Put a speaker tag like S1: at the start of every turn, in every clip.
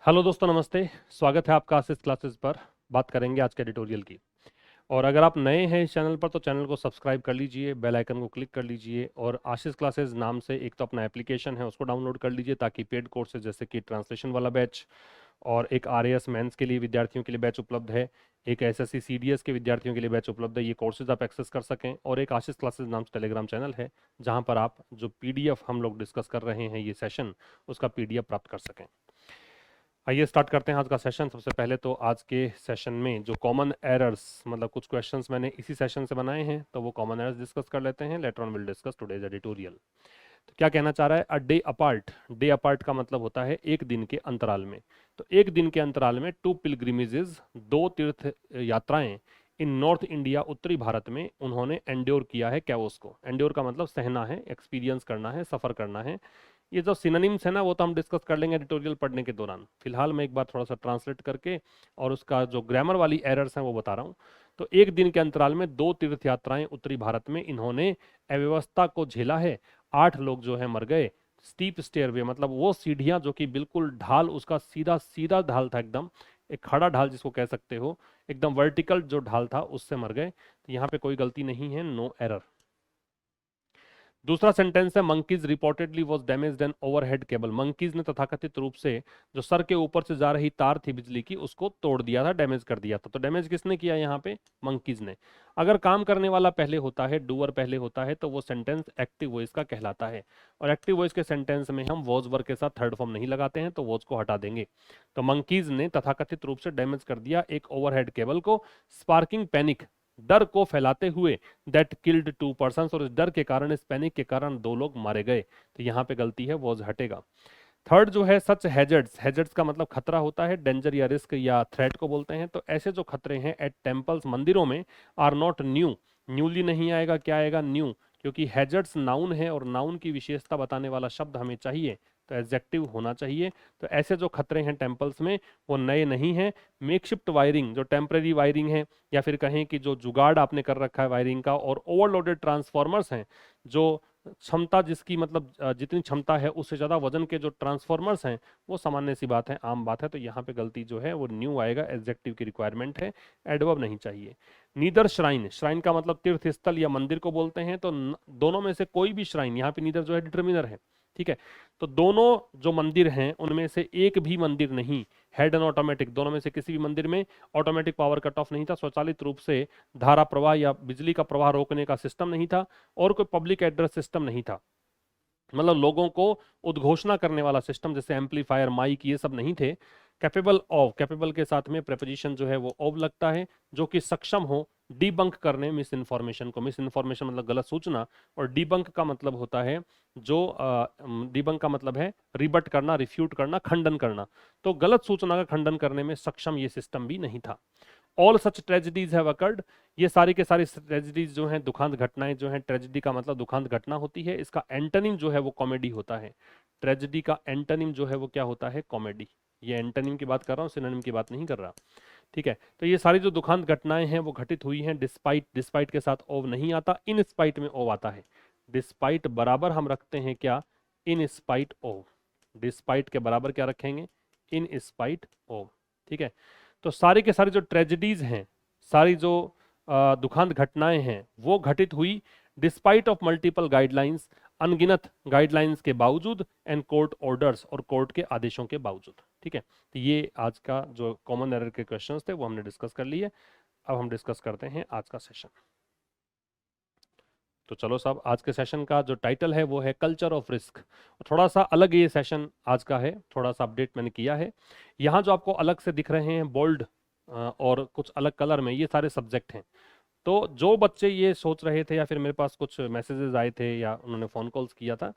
S1: Hello दोस्तों, नमस्ते। स्वागत है आपका आशीष क्लासेस पर। बात करेंगे आज के एडिटोरियल की। और अगर आप नए हैं इस चैनल पर तो चैनल को सब्सक्राइब कर लीजिए, बेल आइकन को क्लिक कर लीजिए और आशीष क्लासेस नाम से एक तो अपना एप्लीकेशन है उसको डाउनलोड कर लीजिए, ताकि पेड कोर्सेज जैसे कि ट्रांसलेशन वाला बैच और एक आरएएस मेंस के लिए विद्यार्थियों के लिए बैच उपलब्ध है, एक एसएससी सीडीएस के विद्यार्थियों के लिए बैच उपलब्ध है, ये कोर्सेज आप एक्सेस कर सकें। और एक आशीष क्लासेस नाम से टेलीग्राम चैनल है जहाँ पर आप जो पीडीएफ हम लोग डिस्कस कर रहे हैं ये सेशन, उसका पीडीएफ प्राप्त कर सकें। आइए स्टार्ट करते हैं आज का सेशन। सबसे पहले तो आज के सेशन में जो कॉमन एरर्स, मतलब कुछ क्वेश्चंस मैंने इसी सेशन से बनाए हैं, तो वो कॉमन एरर्स डिस्कस कर लेते हैं। Later on will discuss today's editorial. तो क्या कहना चाह रहा है? A day apart. Day apart का मतलब होता है एक दिन के अंतराल में। तो एक दिन के अंतराल में टू पिलग्रिमेजेस, दो तीर्थ यात्राएं इन नॉर्थ इंडिया, उत्तरी भारत में उन्होंने एंड्योर किया है। क्या उसको एंड्योर का मतलब सहना है, एक्सपीरियंस करना है, सफर करना है। ये जो सिनोनिम्स है ना वो तो हम डिस्कस कर लेंगे एडिटोरियल पढ़ने के दौरान। फिलहाल मैं एक बार थोड़ा सा ट्रांसलेट करके और उसका जो ग्रामर वाली एरर्स हैं वो बता रहा हूँ। तो एक दिन के अंतराल में दो तीर्थ यात्राएं उत्तरी भारत में इन्होंने अव्यवस्था को झेला है। 8 लोग जो है मर गए। स्टीप स्टेयरवे मतलब वो सीढ़ियां जो कि बिल्कुल ढाल, उसका सीधा सीधा ढाल था, एकदम एक खड़ा ढाल जिसको कह सकते हो, एकदम वर्टिकल जो ढाल था उससे मर गए। तो यहाँ पे कोई गलती नहीं है, नो एरर। दूसरा सेंटेंस है monkeys reportedly was damaged an overhead cable. Monkeys ने तथाकथित रूप से जो सर के ऊपर से जा रही तार थी बिजली की उसको तोड़ दिया था, डैमेज कर दिया था। तो डैमेज किसने किया यहाँ पे? मंकीज ने। अगर काम करने वाला पहले होता है, डूअर पहले होता है, तो वो सेंटेंस एक्टिव वॉइस का कहलाता है। और एक्टिव वॉइस के सेंटेंस में हम वॉज वर्ग के साथ थर्ड फॉर्म नहीं लगाते हैं, तो वॉज को हटा देंगे। तो मंकीज ने तथाकथित रूप से डैमेज कर दिया एक ओवरहेड केबल को, स्पार्किंग पैनिक, डर को फैलाते हुए, दैट किल्ड 2 पर्सन, और इस डर के कारण, इस पैनिक के कारण 2 लोग मारे गए। तो यहाँ पे गलती है, वॉज हटेगा। थर्ड जो है सच हैजर्ड्स। हैजर्ड्स का मतलब खतरा होता है, डेंजर या रिस्क या थ्रेट को बोलते हैं। तो ऐसे जो खतरे हैं एट टेम्पल्स, मंदिरों में, आर नॉट न्यू। न्यूली नहीं आएगा, क्या आएगा? न्यू। क्योंकि हैजर्ड्स नाउन है और नाउन की विशेषता बताने वाला शब्द हमें चाहिए, तो एडजेक्टिव होना चाहिए। तो ऐसे जो खतरे हैं टेम्पल्स में वो नए नहीं हैं। मेकशिफ्ट वायरिंग, जो टेम्पररी वायरिंग है, या फिर कहें कि जो जुगाड़ आपने कर रखा है वायरिंग का, और ओवरलोडेड ट्रांसफॉर्मर्स हैं, जो क्षमता जिसकी मतलब जितनी क्षमता है उससे ज्यादा वजन के जो ट्रांसफॉर्मर्स हैं, वो सामान्य सी बात है, आम बात है। तो यहाँ पे गलती जो है वो न्यू आएगा, एडजेक्टिव की रिक्वायरमेंट है, एडवर्ब नहीं चाहिए। नीदर श्राइन, श्राइन का मतलब तीर्थ स्थल या मंदिर को बोलते हैं। तो दोनों में से कोई भी श्राइन, यहाँ पे नीदर जो है डिटर्मिनर है, ठीक है। तो दोनों जो मंदिर हैं उनमें से एक भी मंदिर नहीं, हेड एंड ऑटोमेटिक, दोनों में से किसी भी मंदिर में ऑटोमेटिक पावर कट ऑफ नहीं था, स्वचालित रूप से धारा प्रवाह या बिजली का प्रवाह रोकने का सिस्टम नहीं था, और कोई पब्लिक एड्रेस सिस्टम नहीं था, मतलब लोगों को उद्घोषणा करने वाला सिस्टम जैसे एम्पलीफायर, माइक, ये सब नहीं थे। कैपेबल ऑफ, कैपेबल के साथ में प्रेपोजिशन जो है वो ऑफ लगता है, जो कि सक्षम हो डीबंक करने मिस इन्फॉर्मेशन को। मिस इन्फॉर्मेशन मतलब गलत सूचना, और डीबंक का मतलब होता है जो डीबंक का मतलब है रिबट करना, रिफ्यूट करना, खंडन करना। तो गलत सूचना का खंडन करने में सक्षम ये सिस्टम भी नहीं था। All such tragedies have occurred, ये सारी के सारी ट्रेजिडीज जो हैं, दुखांत घटनाएं जो हैं, ट्रेजिडी का मतलब दुखांत घटना होती है, इसका एंटोनिम जो है वो कॉमेडी होता है। ट्रेजिडी का एंटोनिम जो है वो क्या होता है? कॉमेडी। ये एंटोनिम की बात कर रहा हूँ, सिनोनिम की बात नहीं कर रहा, ठीक है। तो ये सारी जो दुखांत घटनाएं हैं वो घटित हुई हैं डिस्पाइट, डिस्पाइट के साथ ओव नहीं आता, इन स्पाइट में ओव आता है। डिस्पाइट बराबर हम रखते हैं क्या? इन स्पाइट ओव। डिस्पाइट के बराबर क्या रखेंगे? इन स्पाइट ओव, ठीक है। तो सारी के सारी जो ट्रेजिडीज हैं, सारी जो दुखांत घटनाएं हैं वो घटित हुई डिस्पाइट ऑफ मल्टीपल गाइडलाइंस, अनगिनत गाइडलाइंस के बावजूद, एंड कोर्ट ऑर्डर्स, और कोर्ट के आदेशों के बावजूद, ठीक है। तो ये आज का जो कॉमन एरर के क्वेश्चंस थे वो हमने डिस्कस कर लिए। अब हम डिस्कस करते हैं आज का सेशन। तो चलो साहब, आज के सेशन का जो टाइटल है वो है कल्चर ऑफ रिस्क। थोड़ा सा अलग ये सेशन आज का है, थोड़ा सा अपडेट मैंने किया है। यहाँ जो आपको अलग से दिख रहे हैं बोल्ड और कुछ अलग कलर में, ये सारे सब्जेक्ट हैं। तो जो बच्चे ये सोच रहे थे, या फिर मेरे पास कुछ मैसेजेस आए थे या उन्होंने फ़ोन कॉल्स किया था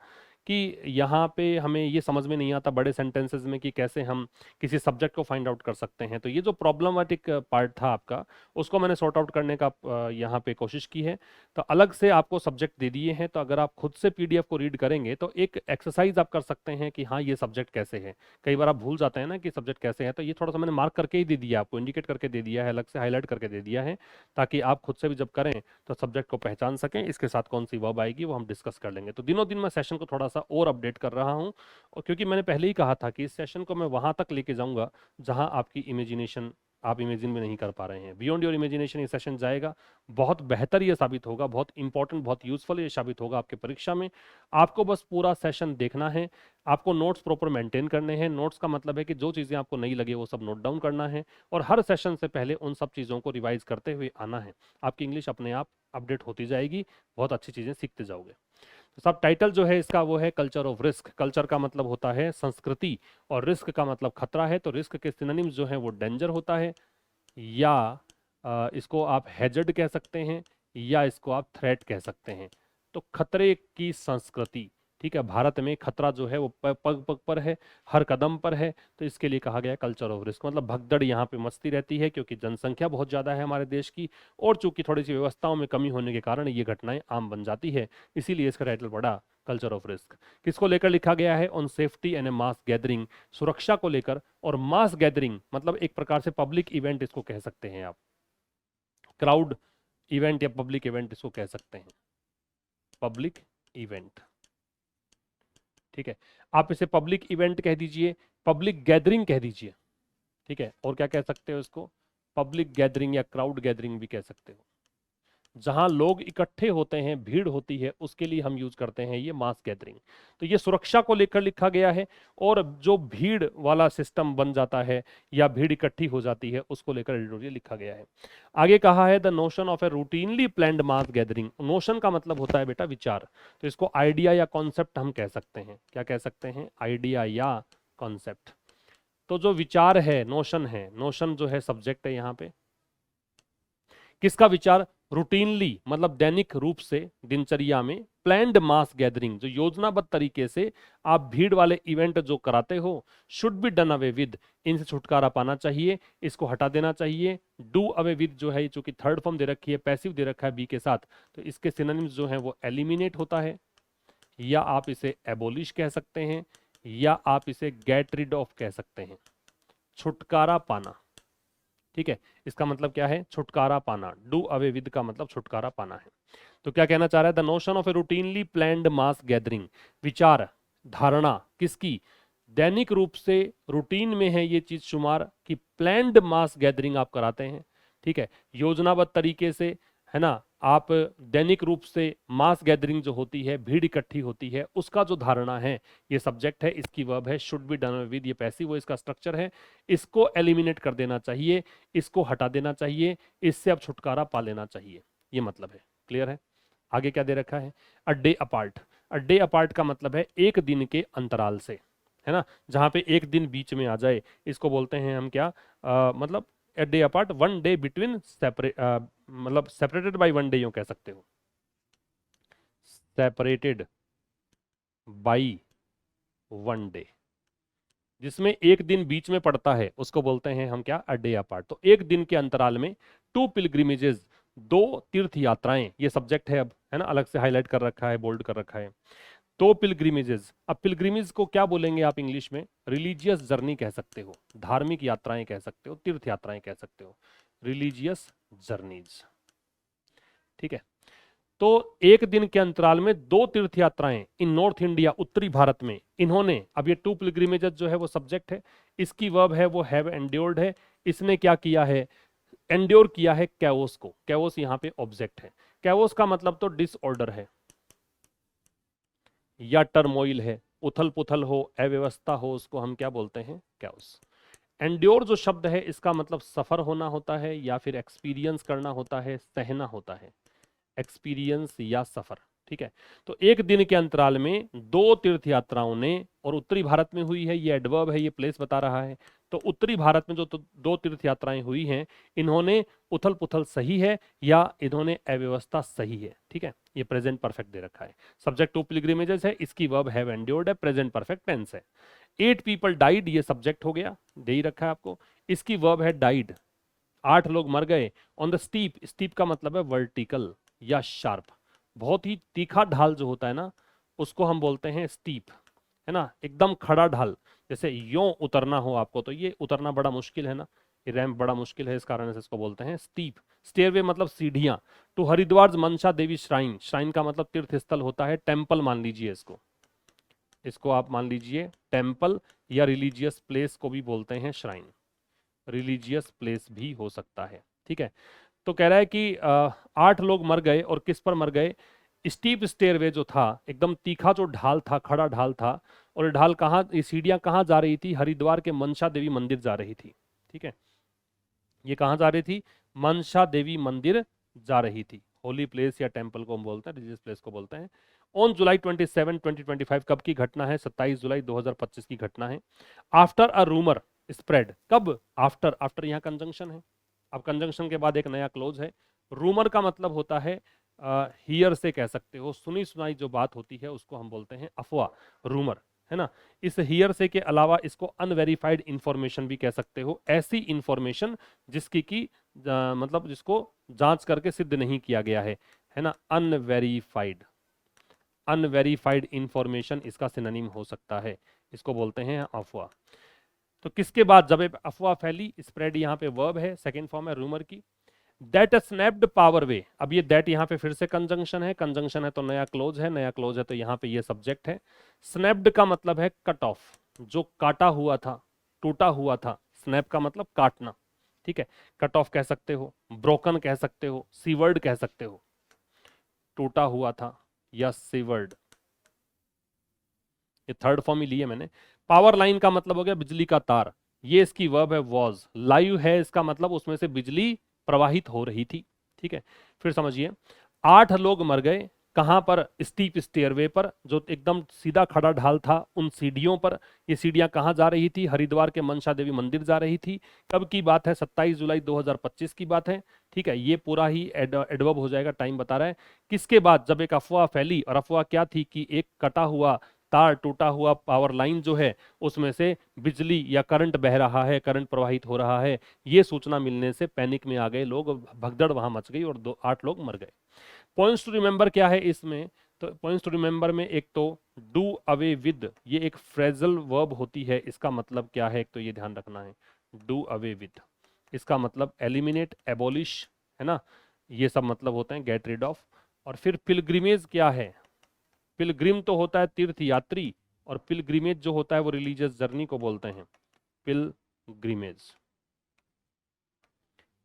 S1: कि यहाँ पे हमें ये समझ में नहीं आता बड़े सेंटेंसेस में कि कैसे हम किसी सब्जेक्ट को फाइंड आउट कर सकते हैं, तो ये जो प्रॉब्लमेटिक पार्ट था आपका, उसको मैंने सॉर्ट आउट करने का यहाँ पे कोशिश की है। तो अलग से आपको सब्जेक्ट दे दिए हैं, तो अगर आप खुद से पीडीएफ को रीड करेंगे तो एक एक्सरसाइज आप कर सकते हैं कि हाँ ये सब्जेक्ट कैसे है। कई बार आप भूल जाते हैं ना कि सब्जेक्ट कैसे है, तो ये थोड़ा सा मैंने मार्क करके ही दे दिया, आपको इंडिकेट करके दे दिया है, अलग से हाईलाइट करके दे दिया है, ताकि आप खुद से भी जब करें तो सब्जेक्ट को पहचान सकें। इसके साथ कौन सी वर्ब आएगी वो हम डिस्कस कर लेंगे। तो दिनों दिन मैं सेशन को थोड़ा सा सा और अपडेट कर रहा हूँ, और क्योंकि मैंने पहले ही कहा था कि इस सेशन को मैं वहां तक लेके जाऊंगा जहां आपकी इमेजिनेशन, आप इमेजिन भी नहीं कर पा रहे हैं। बियॉन्ड योर इमेजिनेशन ये सेशन जाएगा, बहुत बेहतर ये साबित होगा, बहुत इंपॉर्टेंट, बहुत यूजफुल ये साबित होगा आपके परीक्षा में। आपको बस पूरा सेशन देखना है, आपको नोट्स प्रॉपर मेंटेन करने हैं। नोट्स का मतलब है कि जो चीज़ें आपको नहीं लगे वो सब नोट डाउन करना है, और हर सेशन से पहले उन सब चीज़ों को रिवाइज करते हुए आना है। आपकी इंग्लिश अपने आप अपडेट होती जाएगी, बहुत अच्छी चीज़ें सीखते जाओगे। तो सब टाइटल जो है इसका वो है कल्चर ऑफ रिस्क। कल्चर का मतलब होता है संस्कृति, और रिस्क का मतलब खतरा है। तो रिस्क के सिनोनिम्स जो है वो डेंजर होता है, या इसको आप हैजर्ड कह सकते हैं, या इसको आप थ्रेट कह सकते हैं। तो खतरे की संस्कृति, ठीक है, भारत में खतरा जो है वो पग पग पर है, हर कदम पर है। तो इसके लिए कहा गया कल्चर ऑफ रिस्क। मतलब भगदड़ यहाँ पे मचती रहती है, क्योंकि जनसंख्या बहुत ज़्यादा है हमारे देश की, और चूंकि थोड़ी सी व्यवस्थाओं में कमी होने के कारण ये घटनाएं आम बन जाती है। इसीलिए इसका टाइटल पड़ा कल्चर ऑफ रिस्क। किसको लेकर लिखा गया है? On safety and A mass gathering, सुरक्षा को लेकर। और मास गैदरिंग मतलब एक प्रकार से पब्लिक इवेंट इसको कह सकते हैं आप, क्राउड इवेंट या पब्लिक इवेंट इसको कह सकते हैं, पब्लिक इवेंट। ठीक है, आप इसे पब्लिक इवेंट कह दीजिए, पब्लिक गैदरिंग कह दीजिए, ठीक है। और क्या कह सकते हो इसको? पब्लिक गैदरिंग या क्राउड गैदरिंग भी कह सकते हो। जहां लोग इकट्ठे होते हैं, भीड़ होती है, उसके लिए हम यूज करते हैं ये मास गैदरिंग। तो ये सुरक्षा को लेकर लिखा गया है, और जो भीड़ वाला सिस्टम बन जाता है या भीड़ इकट्ठी हो जाती है उसको लेकर एडिटोरियल लिखा गया है। आगे कहा है the notion of A routinely planned mass gathering. Notion का मतलब होता है बेटा विचार, तो इसको आइडिया या कॉन्सेप्ट हम कह सकते हैं। क्या कह सकते हैं? आइडिया या कॉन्सेप्ट। तो जो विचार है, नोशन है, नोशन जो है सब्जेक्ट है यहाँ पे। किसका विचार? रूटीनली मतलब दैनिक रूप से, दिनचर्या में, प्लान्ड मास गैदरिंग जो योजनाबद्ध तरीके से आप भीड़ वाले इवेंट जो कराते हो, should be done away with, इनसे छुटकारा पाना चाहिए, इसको हटा देना चाहिए। डू अवे विद जो है, चूंकि थर्ड फॉर्म दे रखी है, पैसिव दे रखा है बी के साथ, तो इसके सिनोनिम्स जो है वो एलिमिनेट होता है, या आप इसे एबोलिश कह सकते हैं, या आप इसे गेट रिड ऑफ कह सकते हैं, छुटकारा पाना। ठीक है, इसका मतलब क्या है? छुटकारा पाना। डू अवे विद का मतलब छुटकारा पाना है। तो क्या कहना चाह रहा है? The notion of A routinely planned mass gathering, विचार, धारणा किसकी? दैनिक रूप से रूटीन में है ये चीज शुमार कि प्लान्ड मास गैदरिंग आप कराते हैं, ठीक है, योजनाबद्ध तरीके से, है ना। आप दैनिक रूप से मास गैदरिंग जो होती है, भीड़ इकट्ठी होती है, उसका जो धारणा है, ये सब्जेक्ट है, इसकी वर्ब है, शुड बी डन विद, ये पैसिव वो इसका स्ट्रक्चर है। इसको एलिमिनेट कर देना चाहिए, इसको हटा देना चाहिए, इससे अब छुटकारा पा लेना चाहिए, ये मतलब है। क्लियर है? आगे क्या दे रखा है? A day apart. A day apart का मतलब है एक दिन के अंतराल से, है ना, जहां पे एक दिन बीच में आ जाए, इसको बोलते हैं हम क्या? मतलब a day apart, one day between separate, मतलब सेपरेटेड बाय वन डे यूं कह सकते हो, सेपरेटेड बाय वन डे, जिसमें एक दिन बीच में पड़ता है, उसको बोलते हैं हम क्या? A day apart. तो एक दिन के अंतराल में टू पिलग्रिमेजेस, दो तीर्थ यात्राएं, ये सब्जेक्ट है अब, है ना, अलग से हाईलाइट कर रखा है, बोल्ड कर रखा है। दो पिलग्रिमेजेस। अब पिलग्रिमेज को क्या बोलेंगे आप इंग्लिश में? रिलीजियस जर्नी कह सकते हो, धार्मिक यात्राएं कह सकते हो, तीर्थ यात्राएं कह सकते हो, रिलीजियस जर्नीज। ठीक है, तो एक दिन के अंतराल में दो तीर्थ यात्राएं इन नॉर्थ इंडिया, उत्तरी भारत में, इन्होंने, अब ये टू पिलग्रिमेजेस जो है वो सब्जेक्ट है, इसकी वर्ब है वो हैव एंड्योर्ड है। इसने क्या किया है? एंड्योर किया है कैओस को। कैओस यहाँ पे ऑब्जेक्ट है। कैओस का मतलब तो डिसऑर्डर है या टर्मोइल है, उथल पुथल हो, अव्यवस्था हो, उसको हम क्या बोलते हैं? कैओस। एंड्योर जो शब्द है इसका मतलब सफर होना होता है, या फिर एक्सपीरियंस करना होता है, सहना होता है, एक्सपीरियंस या सफर। ठीक है, तो एक दिन के अंतराल में दो तीर्थ यात्राओं ने, और उत्तरी भारत में हुई है, ये एडवर्ब है, ये प्लेस बता रहा है। तो उत्तरी भारत में जो दो तीर्थ यात्राएं हुई हैं, इन्होंने उथल पुथल सही है, या इन्होंने अव्यवस्था सही है। ठीक है, ये प्रेजेंट परफेक्ट दे रखा है। सब्जेक्ट टू पिलग्रिमेजेस है, इसकी वर्ब हैव एंड्योर्ड है, प्रेजेंट परफेक्ट टेंस है। 8 पीपल डाइड, ये सब्जेक्ट हो गया, दे ही रखा है आपको। इसकी वर्ब है डाइड, 8 लोग मर गए। ऑन द स्टीप, स्टीप का मतलब है वर्टिकल या शार्प, बहुत ही तीखा ढाल जो होता है ना, उसको हम बोलते हैं स्टीप, है ना, एकदम खड़ा ढाल। जैसे यों उतरना हो आपको, तो ये उतरना बड़ा मुश्किल है ना, ये रैंप बड़ा मुश्किल है, इस कारण से इसको बोलते हैं स्टीप। स्टेयरवे मतलब सीढ़ियां। To Haridwar Mansa Devi shrine, shrine का मतलब तीर्थ स्थल होता है, टेम्पल मान लीजिए इसको, इसको आप मान लीजिए टेम्पल, या रिलीजियस प्लेस को भी बोलते हैं श्राइन, रिलीजियस प्लेस भी हो सकता है। ठीक है, तो कह रहा है कि 8 लोग मर गए, और किस पर मर गए? स्टीप स्टेयरवे जो था, एकदम तीखा जो ढाल था, खड़ा ढाल था, और ये ढाल कहाँ, ये सीढ़ियाँ कहाँ जा रही थी? हरिद्वार के मनसा देवी मंदिर जा रही थी। ठीक है, ये कहाँ जा रही थी? मनसा देवी मंदिर जा रही थी। होली प्लेस या टेम्पल को हम बोलते हैं, रिलीजियस प्लेस को बोलते हैं। ऑन जुलाई 27, 2025, कब की घटना है? 27 जुलाई 2025 की घटना है। आफ्टर अ रूमर स्प्रेड, कब? आफ्टर, आफ्टर यहाँ कंजंक्शन है, अब कंजंक्शन के बाद एक नया क्लोज है। रूमर का मतलब होता है हियर से कह सकते हो, सुनी सुनाई जो बात होती है उसको हम बोलते हैं अफवाह, रूमर, है ना। इस हियर से के अलावा इसको अनवेरिफाइड इंफॉर्मेशन भी कह सकते हो, ऐसी इंफॉर्मेशन जिसकी की मतलब जिसको जांच करके सिद्ध नहीं किया गया है ना। अनवेरीफाइड, अनवेरीफाइड इंफॉर्मेशन इसका सिनोनिम हो सकता है, इसको बोलते हैं अफवाह। तो किसके बाद जब एक अफवाह फैली, स्प्रेड यहाँ पे वर्ब है, सेकेंड फॉर्म है रूमर की। दैट स्नैप्ड पावर वे, अब ये दैट यहाँ पे फिर से कंजंक्शन है, कंजंक्शन है तो नया क्लोज है, नया क्लोज है तो यहाँ पे ये सब्जेक्ट है। स्नैप्ड का मतलब है कट ऑफ, जो काटा हुआ था, टूटा हुआ था। स्नैप का मतलब काटना, ठीक है। कट ऑफ कह सकते हो, ब्रोकन कह सकते हो, सीवर्ड कह सकते हो, टूटा हुआ था या सीवर्ड, ये थर्ड फॉर्म ही लिए मैंने। पावर लाइन का मतलब हो गया बिजली का तार, ये इसकी वर्ब है वॉज। लाइव है इसका मतलब उसमें से बिजली प्रवाहित हो रही थी। ठीक है, फिर समझिए, 8 लोग मर गए, कहां पर? स्टीप स्टेयरवे पर, जो एकदम सीधा खड़ा ढाल था, उन सीढ़ियों पर। ये सीढ़ियां कहां जा रही थी? हरिद्वार के मनसा देवी मंदिर जा रही थी। कब की बात है? 27 जुलाई 2025 की बात है। ठीक है, ये पूरा ही एडवर्ब हो जाएगा, टाइम बता रहा है। किसके बाद? जब एक अफवाह फैली, और अफवाह क्या थी कि एक कटा हुआ तार, टूटा हुआ पावर लाइन जो है उसमें से बिजली या करंट बह रहा है, करंट प्रवाहित हो रहा है। ये सूचना मिलने से पैनिक में आ गए लोग, भगदड़ वहां मच गई और 8 लोग मर गए। पॉइंट्स टू रिमेंबर क्या है इसमें? तो पॉइंट्स टू रिमेंबर में एक तो डू अवे विद, ये एक फ्रेजल वर्ब होती है, इसका मतलब क्या है एक तो ये ध्यान रखना है। डू अवे विद, इसका मतलब एलिमिनेट, एबॉलिश, है ना, ये सब मतलब होते हैं, गेट रिड ऑफ। और फिर पिलग्रिमेज क्या है? पिलग्रिम तो होता है तीर्थ यात्री, और पिलग्रिमेज जो होता है वो रिलीजियस जर्नी को बोलते हैं, पिलग्रिमेज।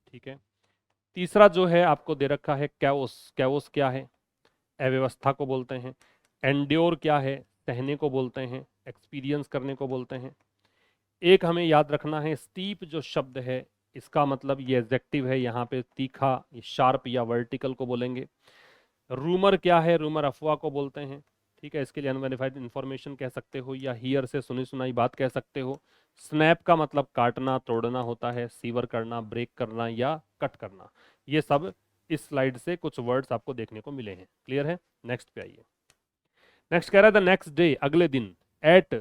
S1: ठीक है, तीसरा जो है आपको दे रखा है कैओस। कैओस क्या है? अव्यवस्था को बोलते हैं। एंड्योर क्या है? सहने को बोलते हैं, एक्सपीरियंस करने को बोलते हैं। एक हमें याद रखना है, स्टीप जो शब्द है इसका मतलब ये एडजेक्टिव है, यहाँ पे तीखा, शार्प या वर्टिकल को बोलेंगे। रूमर क्या है? रूमर अफवाह को बोलते हैं। ठीक है, इसके लिए अनवेरिफाइड इंफॉर्मेशन कह सकते हो, या हियर से सुनी सुनाई बात कह सकते हो। स्नैप का मतलब काटना, तोड़ना होता है, सीवर करना, ब्रेक करना या कट करना। ये सब इस स्लाइड से कुछ वर्ड्स आपको देखने को मिले हैं। क्लियर है? नेक्स्ट पे आइए। नेक्स्ट कह रहा है द नेक्स्ट डे, अगले दिन, एट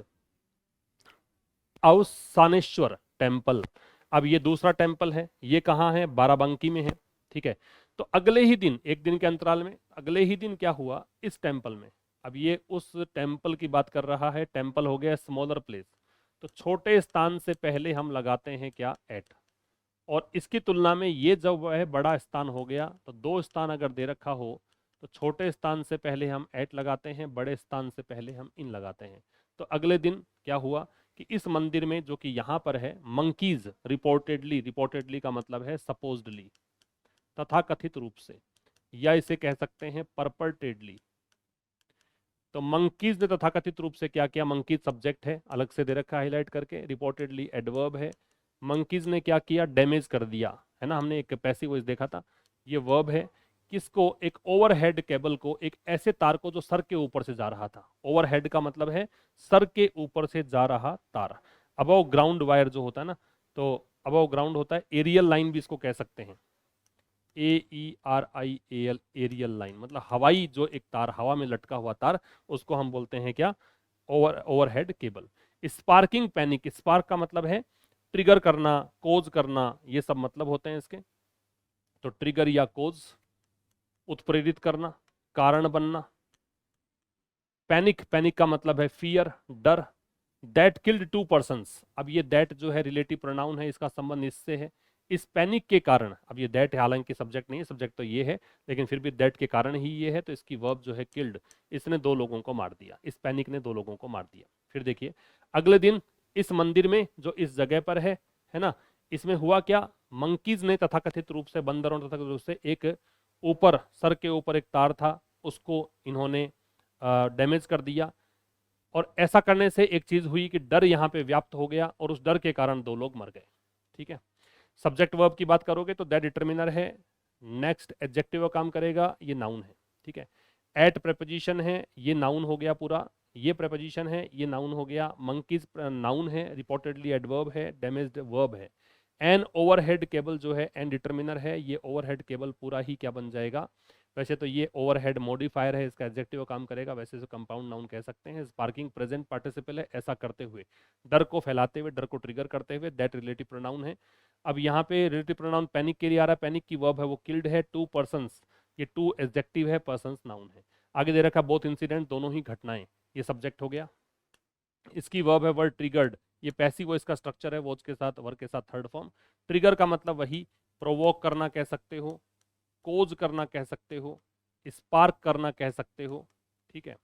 S1: अवसानेश्वर टेम्पल। अब ये दूसरा टेम्पल है, ये कहाँ है? बाराबंकी में है। ठीक है, तो अगले ही दिन, एक दिन के अंतराल में, अगले ही दिन क्या हुआ इस टेम्पल में? अब ये उस टेम्पल की बात कर रहा है, टेम्पल हो गया स्मॉलर प्लेस, तो छोटे स्थान से पहले हम लगाते हैं क्या? एट। और इसकी तुलना में ये जब वह बड़ा स्थान हो गया, तो 2 स्थान अगर दे रखा हो तो छोटे स्थान से पहले हम एट लगाते हैं, बड़े स्थान से पहले हम इन लगाते हैं। तो अगले दिन क्या हुआ कि इस मंदिर में, जो कि यहाँ पर है, मंकीज रिपोर्टेडली, रिपोर्टेडली का मतलब है सपोज्डली, तथाकथित रूप से, या इसे कह सकते हैं परपर्टेडली। तो मंकीज ने तथाकथित रूप से क्या किया? मंकीज सब्जेक्ट है, अलग से दे रखा हाईलाइट करके, रिपोर्टेडली एडवर्ब है। मंकीज ने क्या किया? डैमेज कर दिया, है ना, हमने एक पैसिव वॉइस देखा था, ये वर्ब है। किसको? एक ओवरहेड केबल को, एक ऐसे तार को जो सर के ऊपर से जा रहा था। ओवरहेड का मतलब है सर के ऊपर से जा रहा तार। अबव ग्राउंड वायर जो होता है ना, तो अबव ग्राउंड होता है, एरियल लाइन भी इसको कह सकते हैं, AERIAL, एरियल लाइन, मतलब हवाई, जो एक तार, हवा में लटका हुआ तार, उसको हम बोलते हैं क्या? Overhead cable. Sparking panic, spark का मतलब है ट्रिगर करना, कोज करना, ये सब मतलब होते हैं इसके। तो ट्रिगर या कोज, उत्प्रेरित करना, कारण बनना। पैनिक, पैनिक का मतलब है फियर, डर। दैट किल्ड 2 पर्सन्स, अब ये दैट जो है रिलेटिव प्रोनाउन है, इसका संबंध इससे है, इस पैनिक के कारण, अब ये दैट हालांकि सब्जेक्ट नहीं है, सब्जेक्ट तो ये है, लेकिन फिर भी दैट के कारण ही ये है, तो इसकी वर्ब जो है किल्ड, इसने 2 लोगों को मार दिया, इस पैनिक ने 2 लोगों को मार दिया। फिर देखिए अगले दिन इस मंदिर में जो इस जगह पर है ना, इसमें हुआ क्या, मंकीज ने तथाकथित रूप से, बंदरों ने तथाकथित रूप से एक ऊपर, सर के ऊपर एक तार था, उसको इन्होंने डैमेज कर दिया। और ऐसा करने से एक चीज हुई कि डर यहाँ पे व्याप्त हो गया, और उस डर के कारण 2 लोग मर गए। ठीक है, सब्जेक्ट वर्ब की बात करोगे तो दैट डिटर्मिनर है, नेक्स्ट एडजेक्टिव काम करेगा, ये नाउन है। ठीक है, एट प्रेपोजिशन है, ये नाउन हो गया पूरा, ये प्रेपोजिशन है, ये नाउन हो गया, मंकीज नाउन है, रिपोर्टेडली एडवर्ब है, डैमेज्ड वर्ब है। एन ओवरहेड केबल जो है एन डिटर्मिनर है, ये ओवरहेड केबल पूरा ही क्या बन जाएगा, वैसे तो ये ओवरहेड मॉडिफायर है, इसका एडजेक्टिव काम करेगा, वैसे तो कंपाउंड नाउन कह सकते हैं। स्पार्किंग प्रेजेंट पार्टिसिपल है, ऐसा करते हुए, डर को फैलाते हुए, डर को ट्रिगर करते हुए, दैट रिलेटिव प्रोनाउन है। अब यहाँ पे रिलेटिव प्रोनाउन पैनिक के लिए आ रहा है, पैनिक की वर्ब है वो किल्ड है, 2 पर्सन्स, ये 2 एडजेक्टिव है, पर्सन्स नाउन है। आगे दे रखा बोथ इंसिडेंट, दोनों ही घटनाएं, ये सब्जेक्ट हो गया। इसकी वर्ब है वर्ड ट्रिगर्ड, ये पैसिव वो इसका स्ट्रक्चर है, वो के साथ वर्ब के साथ थर्ड फॉर्म। ट्रिगर का मतलब वही, प्रोवोक करना कह सकते हो, कोज करना कह सकते हो, स्पार्क करना कह सकते हो। ठीक है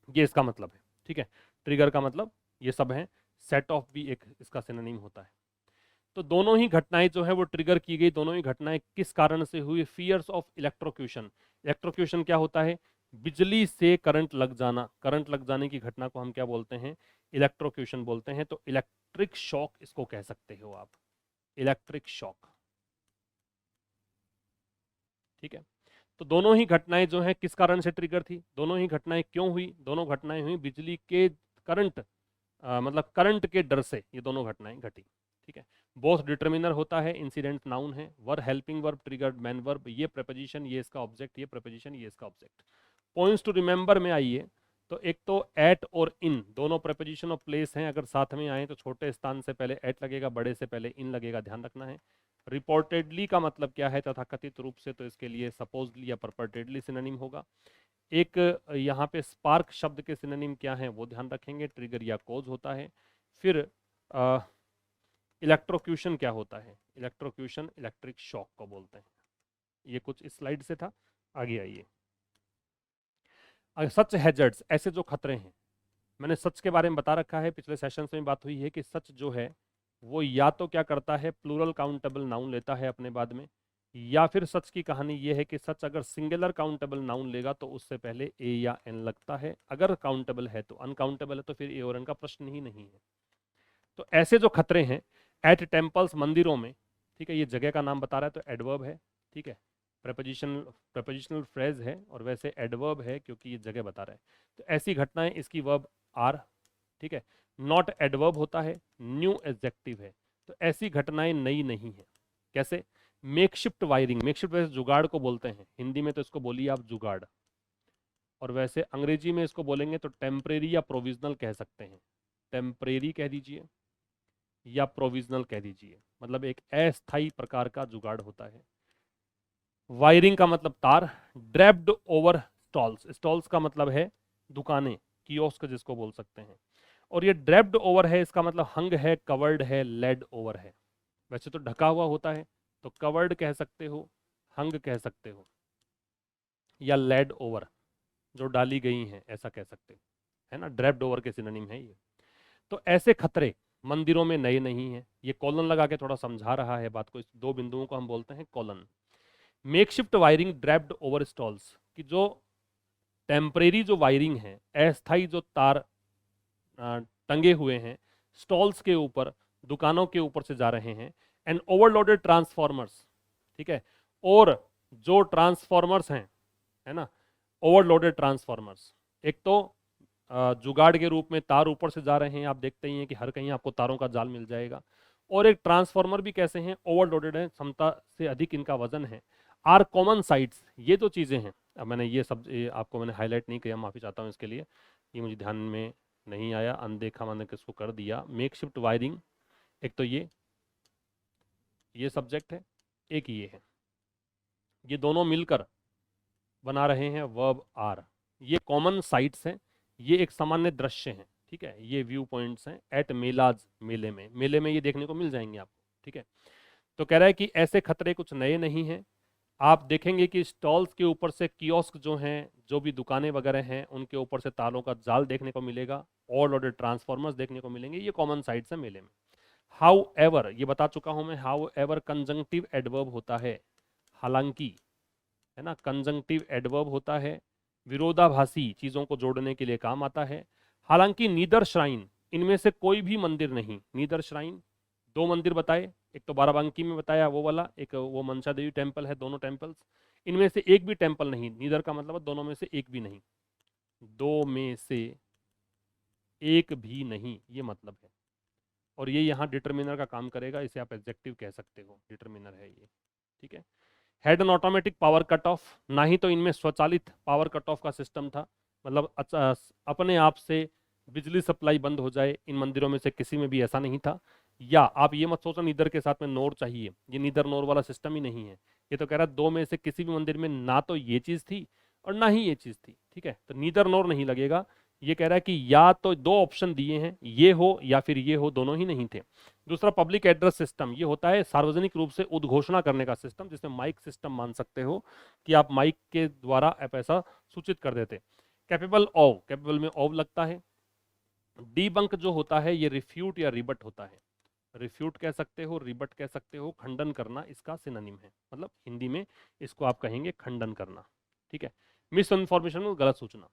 S1: ये इसका मतलब है। ठीक है, ट्रिगर का मतलब ये सब है, सेट ऑफ भी एक इसका सिनोनिम होता है। तो दोनों ही घटनाएं जो है वो ट्रिगर की गई, दोनों ही घटनाएं किस कारण से हुई, फियर्स ऑफ इलेक्ट्रोक्यूशन। इलेक्ट्रोक्यूशन क्या होता है, बिजली से करंट लग जाना, करंट लग जाने की घटना को हम क्या बोलते हैं, इलेक्ट्रोक्यूशन बोलते हैं। तो इलेक्ट्रिक शॉक इसको कह सकते हो आप, इलेक्ट्रिक शॉक। ठीक है, तो दोनों ही घटनाएं जो है किस कारण से ट्रिगर थी, दोनों ही घटनाएं क्यों हुई, दोनों घटनाएं हुई बिजली के करंट, मतलब करंट के डर से ये दोनों घटनाएं घटी। ठीक है, बोथ डिटर्मिनर होता है, इंसिडेंट नाउन है, verb helping verb, triggered man verb, ये प्रेपोजिशन, ये इसका ऑब्जेक्ट, ये प्रेपोजिशन, ये इसका ऑब्जेक्ट। पॉइंट्स टू रिमेंबर में आइए, तो एक तो एट और इन दोनों प्रेपोजिशन ऑफ प्लेस हैं, अगर साथ में आए तो छोटे स्थान से पहले एट लगेगा, बड़े से पहले इन लगेगा, ध्यान रखना है। रिपोर्टेडली का मतलब क्या है, तथाकथित रूप से, तो इसके लिए सपोजली या परपर्टेडली सिनोनिम होगा। एक यहाँ पे स्पार्क शब्द के सिनोनिम क्या हैं वो ध्यान रखेंगे, ट्रिगर या कोज होता है। फिर इलेक्ट्रोक्यूशन क्या होता है, इलेक्ट्रोक्यूशन इलेक्ट्रिक शॉक को बोलते हैं। ये कुछ इस स्लाइड से था, आगे आइए। सच हैजर्ड्स, ऐसे जो खतरे हैं, मैंने सच के बारे में बता रखा है, पिछले सेशन में बात हुई है कि सच जो है वो या तो क्या करता है, प्लूरल काउंटेबल नाउन लेता है अपने बाद में, या फिर सच की कहानी ये है कि सच अगर सिंगुलर काउंटेबल नाउन लेगा तो उससे पहले ए या एन लगता है, अगर काउंटेबल है तो, अनकाउंटेबल है तो फिर ए और एन का प्रश्न ही नहीं है। तो ऐसे जो खतरे हैं, एट टेम्पल्स, मंदिरों में, ठीक है, ये जगह का नाम बता रहा है तो एडवर्ब है। ठीक है, प्रपोजिशनल फ्रेज है, और वैसे एडवर्ब है क्योंकि ये जगह बता रहा है। तो ऐसी घटनाएं, इसकी वर्ब आर। ठीक है, नॉट एडवर्ब होता है, न्यू एडजेक्टिव है, तो ऐसी घटनाएं नई नहीं है। कैसे, मेकशिफ्ट वायरिंग, मेकशिफ्ट वैसे जुगाड़ को बोलते हैं, हिंदी में तो इसको बोलिए आप जुगाड़, और वैसे अंग्रेजी में इसको बोलेंगे तो टेम्परेरी या प्रोविजनल कह सकते हैं, टेम्परेरी कह दीजिए या प्रोविजनल कह दीजिए, मतलब एक अस्थायी प्रकार का जुगाड़ होता है। वायरिंग का मतलब तार, ड्रैप्ड ओवर स्टॉल्स, स्टॉल्स का मतलब है दुकानें, कियोस्क जिसको बोल सकते हैं, और ये ड्रैप्ड ओवर है, इसका मतलब हंग है, कवर्ड है, लेड ओवर है। वैसे तो ढका हुआ होता है, तो कवर्ड कह सकते हो, हंग कह सकते हो, या लेड ओवर जो डाली गई हैं ऐसा कह सकते हो, है ना, ड्रैप्ड ओवर के सिनोनिम है ये। तो ऐसे खतरे मंदिरों में नए नहीं है, ये कॉलन लगा के थोड़ा समझा रहा है बात को, इस 2 बिंदुओं को हम बोलते हैं colon. Makeshift wiring draped over stalls, कि जो टेम्परेरी जो वायरिंग है, अस्थाई जो तार टंगे हुए हैं स्टॉल्स के ऊपर, दुकानों के ऊपर से जा रहे हैं। एंड ओवरलोडेड ट्रांसफॉर्मर्स, ठीक है, और जो ट्रांसफॉर्मर्स हैं, है ना, ओवरलोडेड ट्रांसफॉर्मर्स, एक तो जुगाड़ के रूप में तार ऊपर से जा रहे हैं, आप देखते ही हैं कि हर कहीं आपको तारों का जाल मिल जाएगा, और एक ट्रांसफॉर्मर भी कैसे हैं, ओवरलोडेड है, क्षमता से अधिक इनका वजन है। आर कॉमन साइट्स, ये जो चीज़ें हैं, अब मैंने ये सब आपको मैंने हाईलाइट नहीं किया, माफ़ी चाहता हूँ इसके लिए, ये मुझे ध्यान में नहीं आया, अनदेखा मैंने किसको कर दिया। मेक शिफ्ट वायरिंग, एक तो ये सब्जेक्ट है, एक ये है, ये दोनों मिलकर बना रहे हैं वर्ब आर। ये कॉमन साइट्स हैं, ये एक सामान्य दृश्य हैं, ठीक है, ये व्यू पॉइंट्स हैं एट मेलाज, मेले में ये देखने को मिल जाएंगे आपको। ठीक है। तो कह रहा है कि ऐसे खतरे कुछ नए नहीं हैं। आप देखेंगे कि स्टॉल्स के ऊपर से कियोस्क जो हैं, जो भी दुकानें वगैरह हैं, उनके ऊपर से तारों का जाल देखने को मिलेगा, ऑल लोडेड ट्रांसफॉर्मर्स देखने को मिलेंगे। ये कॉमन साइट्स है मेले में। हाउ एवर, ये बता चुका हूं मैं, हाउ एवर कंजंक्टिव एडवर्ब होता है, हालांकि, है ना, कंजंक्टिव एडवर्ब होता है, विरोधाभासी चीजों को जोड़ने के लिए काम आता है। हालांकि नीदर श्राइन, इनमें से कोई भी मंदिर नहीं, नीदर श्राइन, दो मंदिर बताए, एक तो बाराबंकी में बताया वो वाला, एक वो मनसा देवी टेम्पल है, दोनों टेम्पल्स, इनमें से एक भी टेम्पल नहीं, नीदर का मतलब है दोनों में से एक भी नहीं, दो में से एक भी नहीं, ये मतलब है। और ये यहाँ डिटर्मिनर का काम करेगा, इसे आप एडजेक्टिव कह सकते हो, डिटर्मिनर है ये, ठीक है। Had an automatic power cut off, ना ही तो इनमें स्वचालित पावर कट ऑफ का सिस्टम था, मतलब अपने आप से बिजली सप्लाई बंद हो जाए, इन मंदिरों में से किसी में भी ऐसा नहीं था। या आप ये मत सोचो नीदर के साथ में नोर चाहिए, ये नीदर नोर वाला सिस्टम ही नहीं है। ये तो कह रहा है दो में से किसी भी मंदिर में ना तो ये चीज थी और ना ही ये चीज थी, ठीक है। तो नीदर नोर नहीं लगेगा। ये कह रहा है कि या तो दो ऑप्शन दिए हैं, ये हो या फिर ये हो, दोनों ही नहीं थे। दूसरा पब्लिक एड्रेस सिस्टम, ये होता है सार्वजनिक रूप से उद्घोषणा करने का सिस्टम, जिसमें माइक सिस्टम मान सकते हो कि आप माइक के द्वारा आप ऐसा सूचित कर देते। कैपेबल ऑफ, कैपेबल में ऑफ लगता है। डीबंक जो होता है ये रिफ्यूट या रिबट होता है, रिफ्यूट कह सकते हो, रिबट कह सकते हो, खंडन करना इसका सिनोनिम है, मतलब हिंदी में इसको आप कहेंगे खंडन करना, ठीक है। मिस इन्फॉर्मेशन में गलत सूचना,